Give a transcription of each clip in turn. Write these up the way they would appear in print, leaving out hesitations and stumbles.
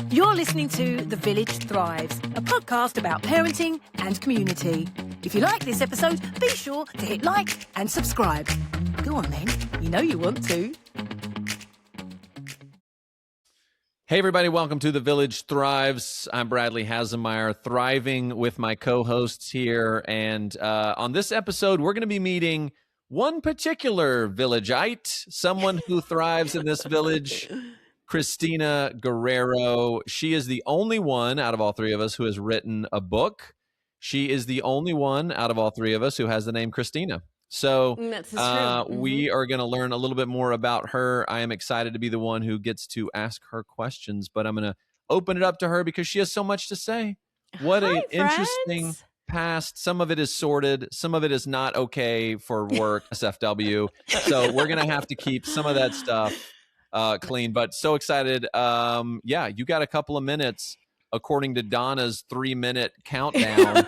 You're listening to The Village Thrives, a podcast about parenting and community. If you like this episode, be sure to hit like and subscribe. Go on then, you know you want to. Hey everybody, welcome to The Village Thrives. I'm Bradley Hasemeyer, thriving with my co-hosts here. And on this episode, we're going to be meeting one particular villageite, someone who thrives in this village, Kristina Guerrero. She is the only one out of all three of us who has written a book. She is the only one out of all three of us who has the name Kristina. So we are going to learn a little bit more about her. I am excited to be the one who gets to ask her questions, but I'm going to open it up to her because she has so much to say. What an interesting past. Some of it is sordid. Some of it is not okay for work, SFW. So we're going to have to keep some of that stuff clean, but so excited. You got a couple of minutes according to Donna's 3-minute countdown.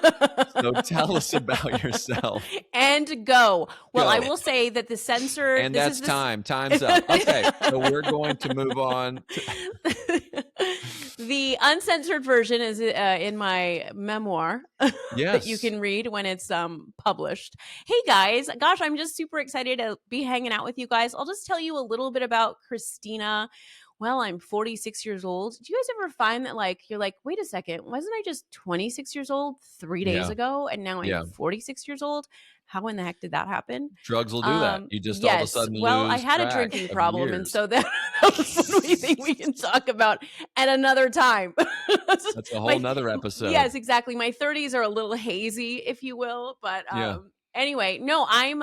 So tell us about yourself. And go. Well, I will say that the censor... And that's time. Time's up. Okay, so we're going to move on. The uncensored version is in my memoir that you can read when it's published. Hey, guys. Gosh, I'm just super excited to be hanging out with you guys. I'll just tell you a little bit about Kristina. Well, I'm 46 years old. Do you guys ever find that you're like, wait a second, wasn't I just 26 years old 3 days ago? And now I'm 46 years old. How in the heck did that happen? Drugs will do that. You just all of a sudden lose I had a drinking problem. And so that was one we think we can talk about at another time. That's a whole nother episode. Yes, exactly. My 30s are a little hazy, if you will. But anyway, no, I'm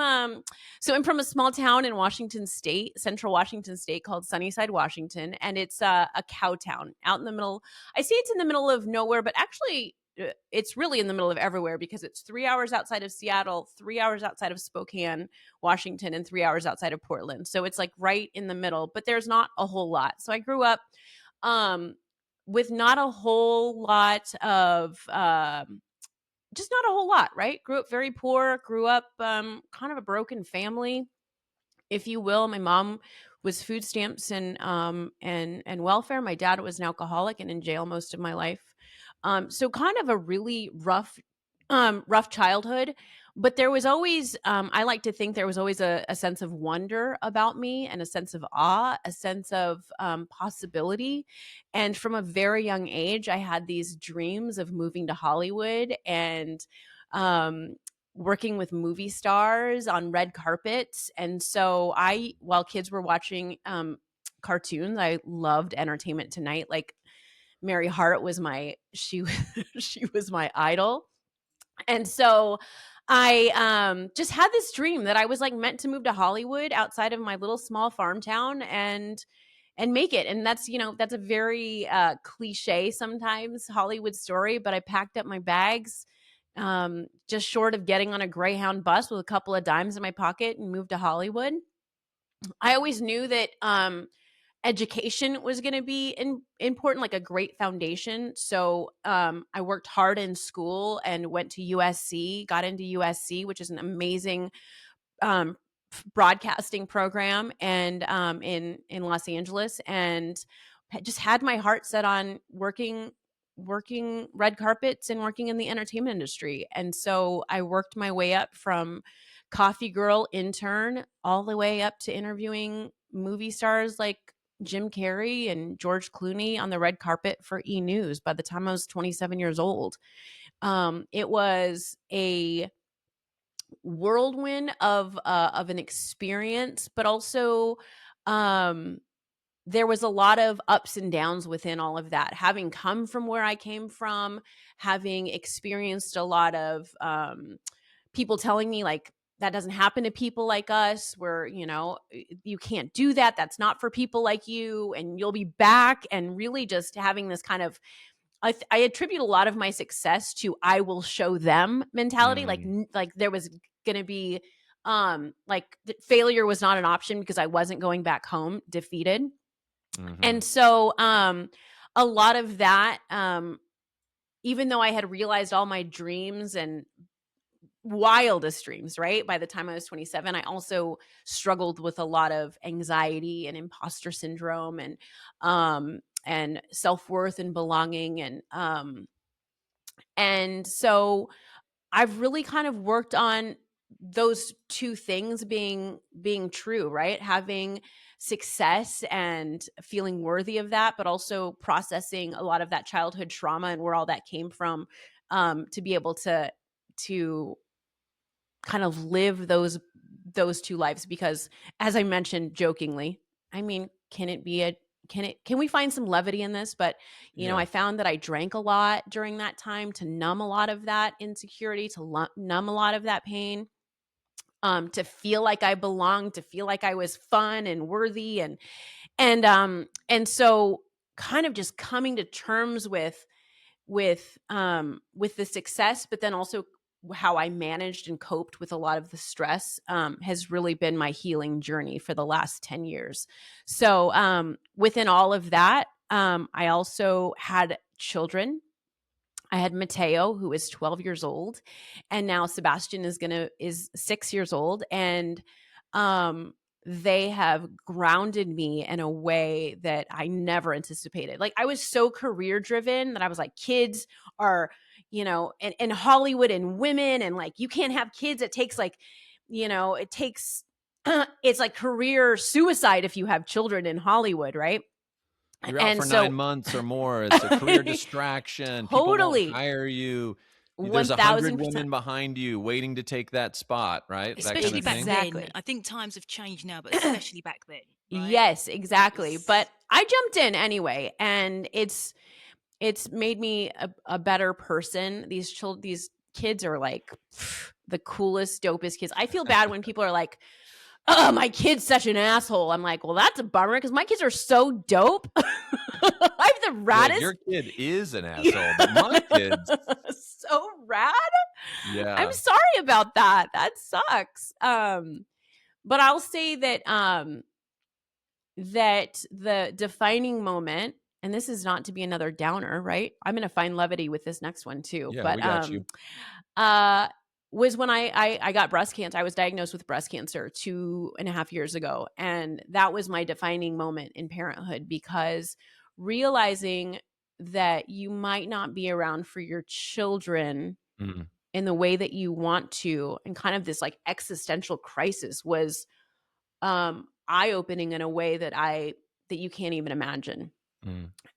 from a small town in Washington State, central Washington State, called Sunnyside, Washington, and it's a cow town out in the middle. I say it's in the middle of nowhere, but actually it's really in the middle of everywhere because it's 3 hours outside of Seattle, 3 hours outside of Spokane, Washington, and 3 hours outside of Portland. So it's like right in the middle, but there's not a whole lot. So I grew up with not a whole lot of just not a whole lot, right? Grew up very poor, grew up kind of a broken family, if you will. My mom was food stamps and welfare. My dad was an alcoholic and in jail most of my life. So kind of a really rough childhood. But there was always, I like to think there was always a sense of wonder about me and a sense of awe, a sense of possibility. And from a very young age, I had these dreams of moving to Hollywood and working with movie stars on red carpets. And so while kids were watching cartoons, I loved Entertainment Tonight. Like Mary Hart was she was my idol. And so I just had this dream that I was like meant to move to Hollywood outside of my little small farm town and make it. And that's a very cliche sometimes Hollywood story, but I packed up my bags just short of getting on a Greyhound bus with a couple of dimes in my pocket and moved to Hollywood. I always knew that education was going to be important, like a great foundation. So I worked hard in school and went to USC, got into USC, which is an amazing broadcasting program and in Los Angeles, and just had my heart set on working red carpets and working in the entertainment industry. And so I worked my way up from coffee girl intern all the way up to interviewing movie stars like Jim Carrey and George Clooney on the red carpet for E! News by the time I was 27 years old. It was a whirlwind of an experience, but also there was a lot of ups and downs within all of that. Having come from where I came from, having experienced a lot of people telling me like, that doesn't happen to people like us, where, you can't do that. That's not for people like you, and you'll be back. And really just having this kind of, I attribute a lot of my success to I will show them mentality. Like there was going to be, failure was not an option because I wasn't going back home defeated. Mm-hmm. And so a lot of that, even though I had realized all my dreams and wildest dreams, right? By the time I was 27, I also struggled with a lot of anxiety and imposter syndrome self-worth and belonging. And so I've really kind of worked on those two things being true, right? Having success and feeling worthy of that, but also processing a lot of that childhood trauma and where all that came from, to be able to kind of live those two lives. Because as I mentioned jokingly, I mean, can we find some levity in this? But I found that I drank a lot during that time to numb a lot of that insecurity, to numb a lot of that pain, to feel like I belonged, to feel like I was fun and worthy, and so kind of just coming to terms with the success, but then also how I managed and coped with a lot of the stress, has really been my healing journey for the last 10 years. So within all of that, I also had children. I had Mateo, who is 12 years old, and now Sebastian is 6 years old. And they have grounded me in a way that I never anticipated. Like, I was so career driven that I was like, kids are, in Hollywood, and women, and like, you can't have kids. It takes it takes, it's like career suicide if you have children in Hollywood, right? You're out for 9 months or more. It's a career distraction. Totally. People won't hire you. There's 1,000%. 100 women behind you waiting to take that spot, right? Especially that kind of back thing. then. I think times have changed now, but especially back then. Right? Yes, exactly. But I jumped in anyway, and it's made me a better person. These kids are like the coolest, dopest kids. I feel bad when people are like, "Oh, my kid's such an asshole." I'm like, well, that's a bummer, because my kids are so dope. I have the raddest. Your kid is an asshole, but my kid's so rad. Yeah. I'm sorry about that. That sucks. But I'll say that that the defining moment, and this is not to be another downer, right? I'm going to find levity with this next one too. Yeah, but we got you. Was when I got breast cancer. I was diagnosed with breast cancer 2.5 years ago. And that was my defining moment in parenthood, because realizing that you might not be around for your children in the way that you want to, and kind of this like existential crisis, was eye-opening in a way that you can't even imagine.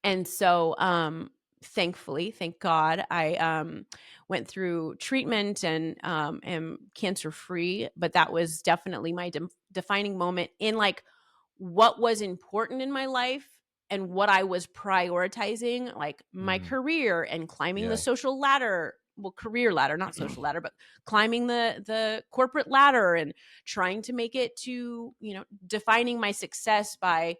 And so thankfully, thank God, I went through treatment and am cancer-free. But that was definitely my defining moment in like what was important in my life and what I was prioritizing, like my career and climbing the social ladder. Well, career ladder, not social ladder, but climbing the corporate ladder and trying to make it to, defining my success by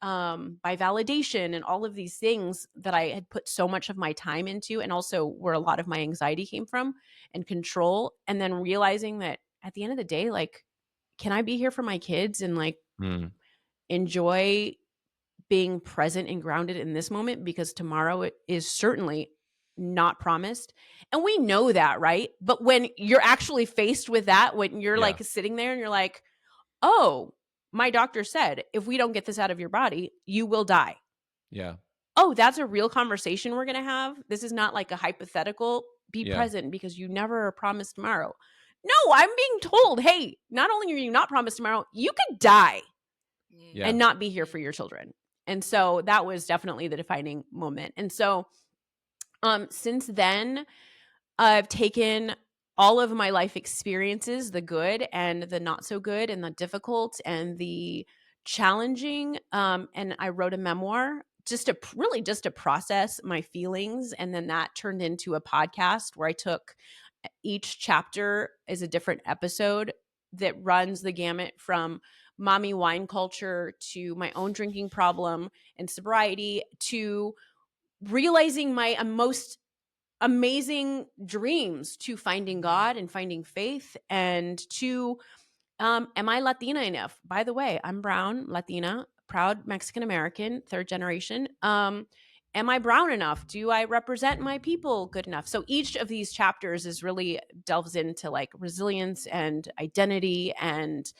validation and all of these things that I had put so much of my time into, and also where a lot of my anxiety came from, and control. And then realizing that at the end of the day, like, can I be here for my kids and like enjoy being present and grounded in this moment, because tomorrow it is certainly not promised. And we know that, right? But when you're actually faced with that, when you're like sitting there and you're like, oh, my doctor said, if we don't get this out of your body, you will die. Yeah. Oh, that's a real conversation we're going to have. This is not like a hypothetical. Be present, because you never are promised tomorrow. No, I'm being told, hey, not only are you not promised tomorrow, you could die and not be here for your children. And so that was definitely the defining moment. And so since then, I've taken all of my life experiences, the good and the not so good, and the difficult and the challenging, and I wrote a memoir just to process my feelings. And then that turned into a podcast where I took each chapter as a different episode that runs the gamut from mommy wine culture to my own drinking problem and sobriety, to realizing my most amazing dreams, to finding God and finding faith, and to am I Latina enough? By the way, I'm brown, Latina, proud Mexican American, third generation. Am I brown enough? Do I represent my people good enough? So each of these chapters is really delves into like resilience and identity and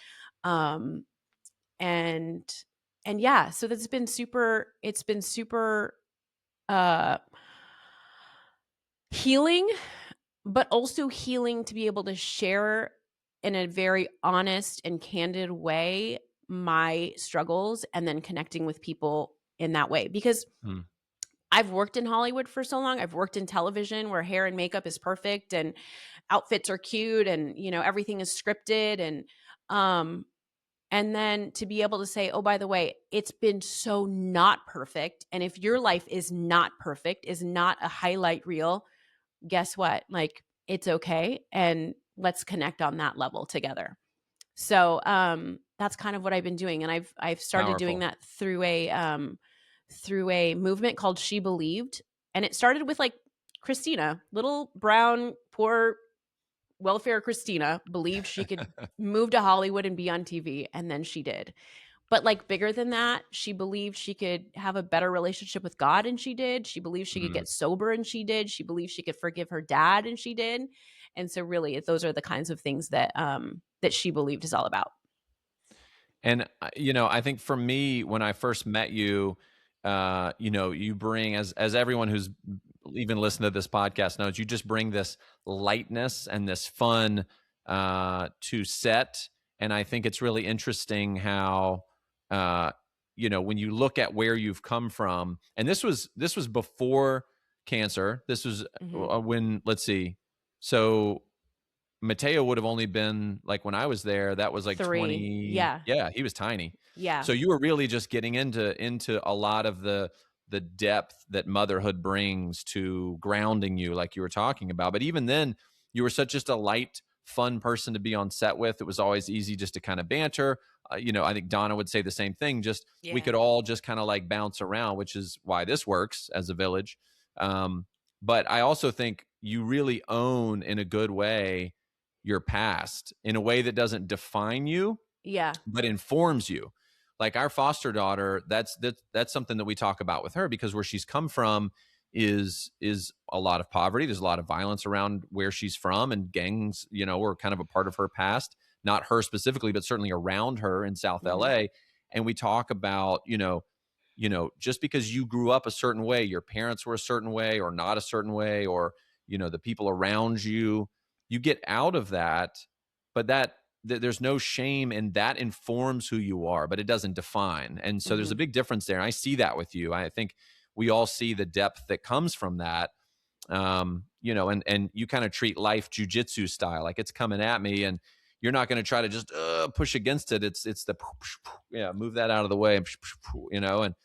yeah, so it's been super uh healing, but also healing to be able to share in a very honest and candid way my struggles, and then connecting with people in that way. Because Hmm. I've worked in Hollywood for so long. I've worked in television where hair and makeup is perfect and outfits are cute and, everything is scripted. Um, and then to be able to say, oh, by the way, it's been so not perfect. And if your life is not perfect, is not a highlight reel, guess what? Like, it's okay. And let's connect on that level together. So that's kind of what I've been doing. And I've started doing Powerful. that through a movement called She Believed. And it started with like Kristina, little brown, poor welfare Kristina, believed she could move to Hollywood and be on TV. And then she did. But like bigger than that, she believed she could have a better relationship with God, and she did. She believed she could Mm. get sober, and she did. She believed she could forgive her dad, and she did. And so really those are the kinds of things that that She Believed is all about. And I think for me, when I first met you, you bring, as everyone who's even listened to this podcast knows, you just bring this lightness and this fun to set. And I think it's really interesting how when you look at where you've come from, and this was before cancer. This was Mm-hmm. when, let's see, so Mateo would have only been, like, when I was there, that was like 3. 20. Yeah. Yeah, he was tiny. Yeah. So you were really just getting into a lot of the depth that motherhood brings to grounding you, like you were talking about. But even then, you were such just a light, fun person to be on set with. It was always easy just to kind of banter. I think Donna would say the same thing. Just we Yeah. could all just kind of like bounce around, which is why this works as a village. But I also think you really own, in a good way, your past in a way that doesn't define you, Yeah. but informs you. Like our foster daughter, that's something that we talk about with her, because where she's come from is a lot of poverty. There's a lot of violence around where she's from, and gangs, were kind of a part of her past. Not her specifically, but certainly around her in South Mm-hmm. LA. And we talk about, just because you grew up a certain way, your parents were a certain way or not a certain way, or, the people around you, you get out of that, but there's no shame, and that informs who you are, but it doesn't define. And so there's a Mm-hmm. big difference there. And I see that with you. I think we all see the depth that comes from that. And you kind of treat life jujitsu style, like it's coming at me, and you're not going to try to just push against it. It's the move that out of the way, and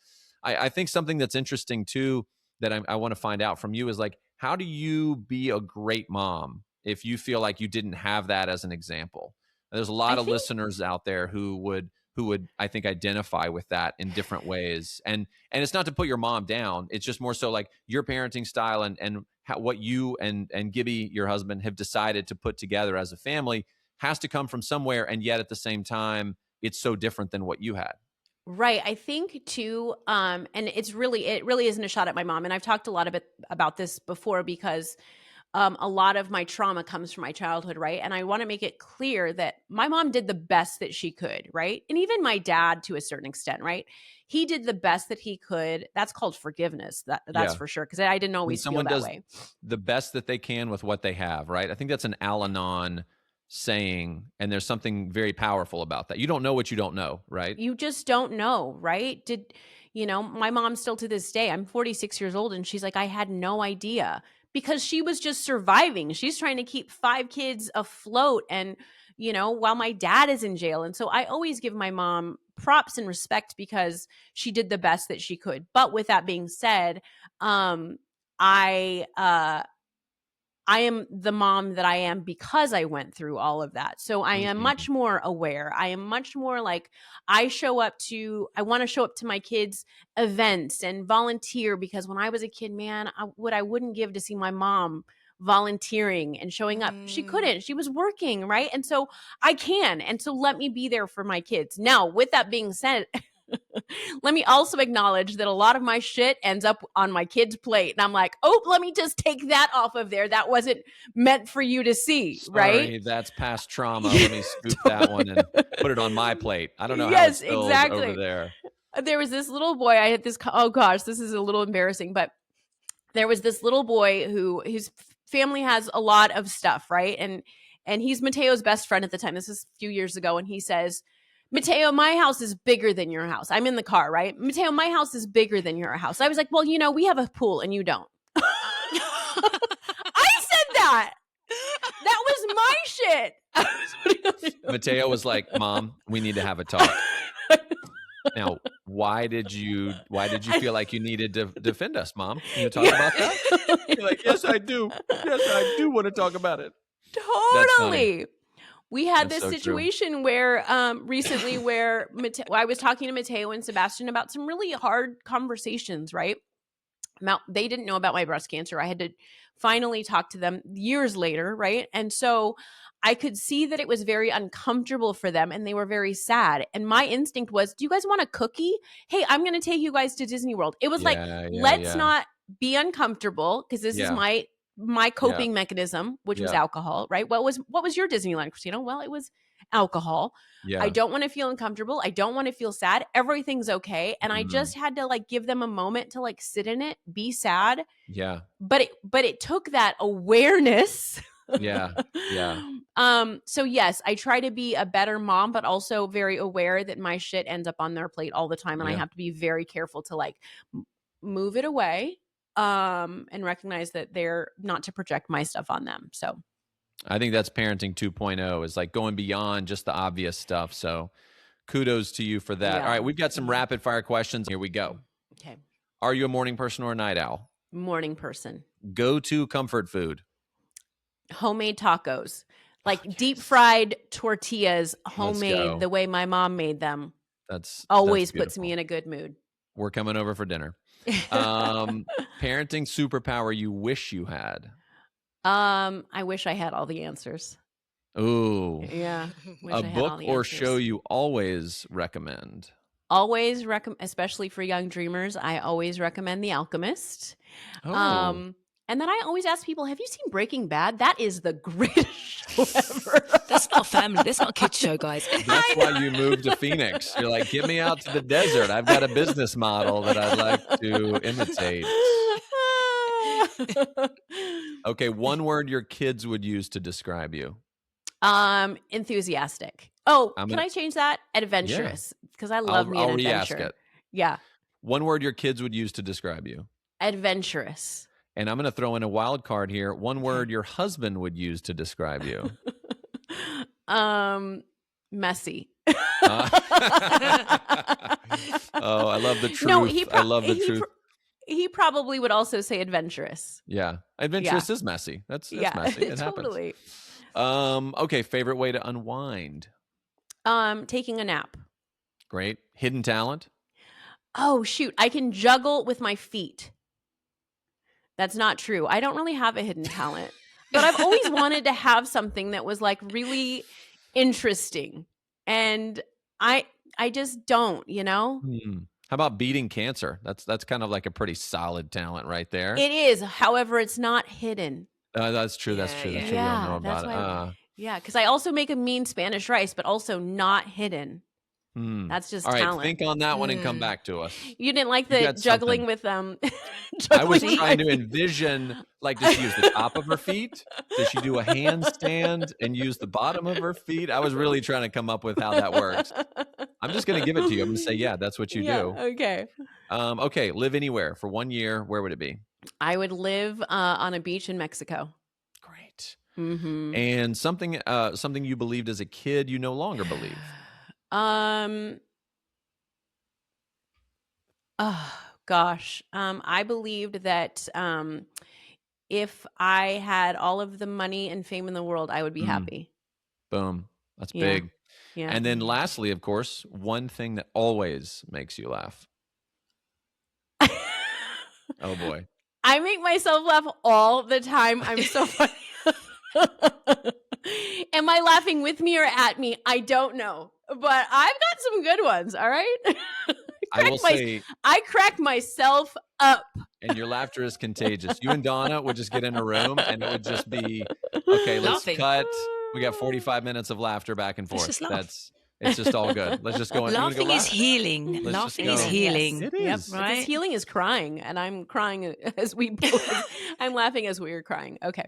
I think something that's interesting too, that I want to find out from you, is like, how do you be a great mom if you feel like you didn't have that as an example? There's a lot I of think listeners out there who would I think identify with that in different ways. And it's not to put your mom down. It's just more so like your parenting style, and what you and Gibby, your husband, have decided to put together as a family has to come from somewhere. And yet at the same time, it's so different than what you had. Right. I think too, and it really isn't a shot at my mom. And I've talked a lot about this before, because a lot of my trauma comes from my childhood, right? And I want to make it clear that my mom did the best that she could, right? And even my dad, to a certain extent, right? He did the best that he could. That's called forgiveness. That's Yeah. for sure. Because I didn't When always feel someone that does way. the best that they can with what they have, right? I think that's an Al-Anon saying, and there's something very powerful about that. You don't know what you don't know, right? You just don't know, right? My mom still to this day, I'm 46 years old, and she's like, I had no idea, because she was just surviving. She's trying to keep 5 kids afloat, and, while my dad is in jail. And so I always give my mom props and respect, because she did the best that she could. But with that being said, I am the mom that I am because I went through all of that. So I am much more aware. I am much more like, I want to show up to my kids' events and volunteer, because when I was a kid, man, I wouldn't give to see my mom volunteering and showing up. She couldn't. She was working, right? And so I can. And so let me be there for my kids. Now, with that being said, let me also acknowledge that a lot of my shit ends up on my kid's plate. And I'm like, oh, let me just take that off of there. That wasn't meant for you to see, right? Sorry, that's past trauma. Let me scoop that one and put it on my plate. I don't know how it Yes, spills exactly. over there. There was this little boy. I had this. Oh gosh, this is a little embarrassing, but there was this little boy who his family has a lot of stuff, right? And he's Mateo's best friend at the time. This is a few years ago, and he says, Mateo, my house is bigger than your house. I'm in the car, right? Mateo, my house is bigger than your house. I was like, well, we have a pool and you don't. I said that. That was my shit. Mateo was like, Mom, we need to have a talk. Now, why did you feel like you needed to defend us, Mom? Can you talk about that? You're like, yes, I do. Yes, I do want to talk about it. Totally. We had this situation where recently where I was talking to Mateo and Sebastian about some really hard conversations, right? They didn't know about my breast cancer. I had to finally talk to them years later, right? And so I could see that it was very uncomfortable for them and they were very sad. And my instinct was, do you guys want a cookie? Hey, I'm going to take you guys to Disney World. It was let's not be uncomfortable because this is my coping mechanism, which was alcohol, right? What was your Disneyland, Kristina? Well, it was alcohol. Yeah. I don't want to feel uncomfortable. I don't want to feel sad. Everything's okay. And I just had to give them a moment to sit in it, be sad. Yeah. But it took that awareness. Yeah. So yes, I try to be a better mom, but also very aware that my shit ends up on their plate all the time. And I have to be very careful to move it away. And recognize that they're not to project my stuff on them. So I think that's parenting 2.0 is going beyond just the obvious stuff. So kudos to you for that. Yeah. All right. We've got some rapid fire questions. Here we go. Okay. Are you a morning person or a night owl? Morning person. Go-to comfort food? Homemade tacos, deep fried tortillas, homemade the way my mom made them. That's always puts me in a good mood. We're coming over for dinner. Parenting superpower you wish you had? I wish I had all the answers. Ooh. Yeah. A book or show you always recommend? Always recommend, especially for young dreamers, I always recommend The Alchemist. Oh. And then I always ask people, have you seen Breaking Bad? That is the greatest show ever. That's not family. That's not a kid's show, guys. That's why you moved to Phoenix. You're like, get me out to the desert. I've got a business model that I'd like to imitate. Okay, one word your kids would use to describe you. Enthusiastic. Oh, can I change that? Adventurous. Because I love me an adventure. Ask it. Yeah. One word your kids would use to describe you. Adventurous. And I'm going to throw in a wild card here. One word your husband would use to describe you. Messy. Oh, I love the truth. No, I love the truth. He probably would also say adventurous. Yeah. Adventurous is messy. That's messy. It totally happens. Okay. Favorite way to unwind? Taking a nap. Great. Hidden talent? Oh, shoot. I can juggle with my feet. That's not true. I don't really have a hidden talent, but I've always wanted to have something that was really interesting. And I just don't, How about beating cancer? That's kind of a pretty solid talent right there. It is. However, it's not hidden. That's true. That's true. That's true. You don't know about it. Yeah. Because I also make a mean Spanish rice, but also not hidden. That's just all right, talent. think on that one and come back to us. You didn't like the juggling with I was trying to envision, does she use the top of her feet? Does she do a handstand and use the bottom of her feet? I was really trying to come up with how that works. I'm just going to give it to you. I'm going to say, yeah, that's what you do. Okay. Okay, live anywhere for 1 year. Where would it be? I would live on a beach in Mexico. Great. Mm-hmm. And something you believed as a kid you no longer believe. Oh gosh. I believed that if I had all of the money and fame in the world, I would be happy. Boom. That's big. Yeah. And then lastly, of course, one thing that always makes you laugh. Oh boy. I make myself laugh all the time. I'm so funny. Am I laughing with me or at me? I don't know. But I've got some good ones, all right? I will say, I crack myself up. And your laughter is contagious. You and Donna would just get in a room and it would just be, okay, let's cut. We got 45 minutes of laughter back and forth. It's just all good. Let's just go on. Laughing is healing. Let's Laughing just is go. healing. It is. Because Right? healing is crying, and I'm crying as we both. I'm laughing as we are crying. Okay.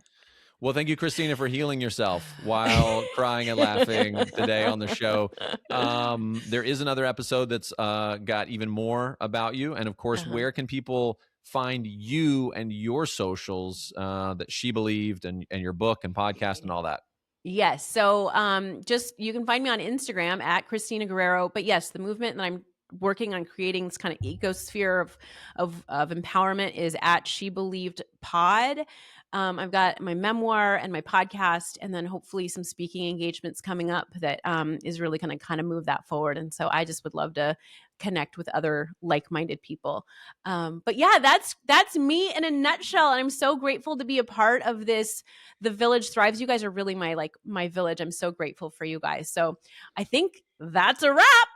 Well, thank you, Kristina, for healing yourself while crying and laughing today on the show. There is another episode that's got even more about you. And of course, where can people find you and your socials that She Believed and your book and podcast and all that? Yes. So just you can find me on Instagram at Kristina Guerrero. But yes, the movement that I'm working on creating this kind of ecosphere of empowerment is at She Believed Pod. I've got my memoir and my podcast, and then hopefully some speaking engagements coming up that is really going to kind of move that forward. And so I just would love to connect with other like-minded people. But yeah, that's me in a nutshell. And I'm so grateful to be a part of this. The Village Thrives. You guys are really my village. I'm so grateful for you guys. So I think that's a wrap.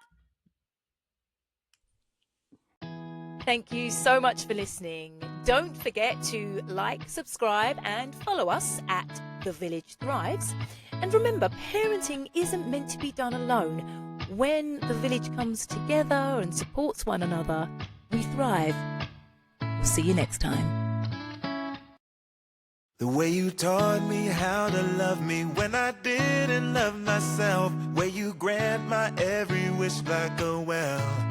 Thank you so much for listening. Don't forget to like, subscribe, and follow us at The Village Thrives. And remember, parenting isn't meant to be done alone. When the village comes together and supports one another, we thrive. We'll see you next time. The way you taught me how to love me when I didn't love myself. Way you grant my every wish like a well.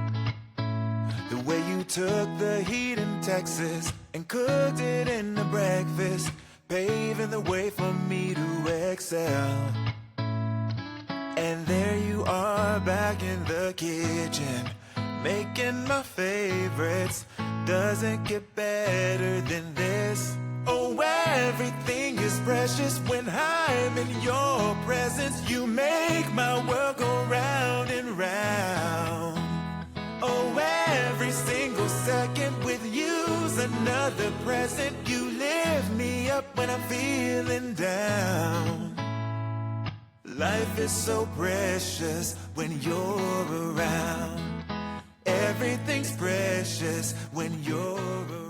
The way you took the heat in Texas and cooked it into breakfast, paving the way for me to excel. And there you are back in the kitchen, making my favorites. Doesn't get better than this. Oh, everything is precious when I'm in your presence. You make my world go round and round. Oh, every single second with you's another present. You lift me up when I'm feeling down. Life is so precious when you're around. Everything's precious when you're around.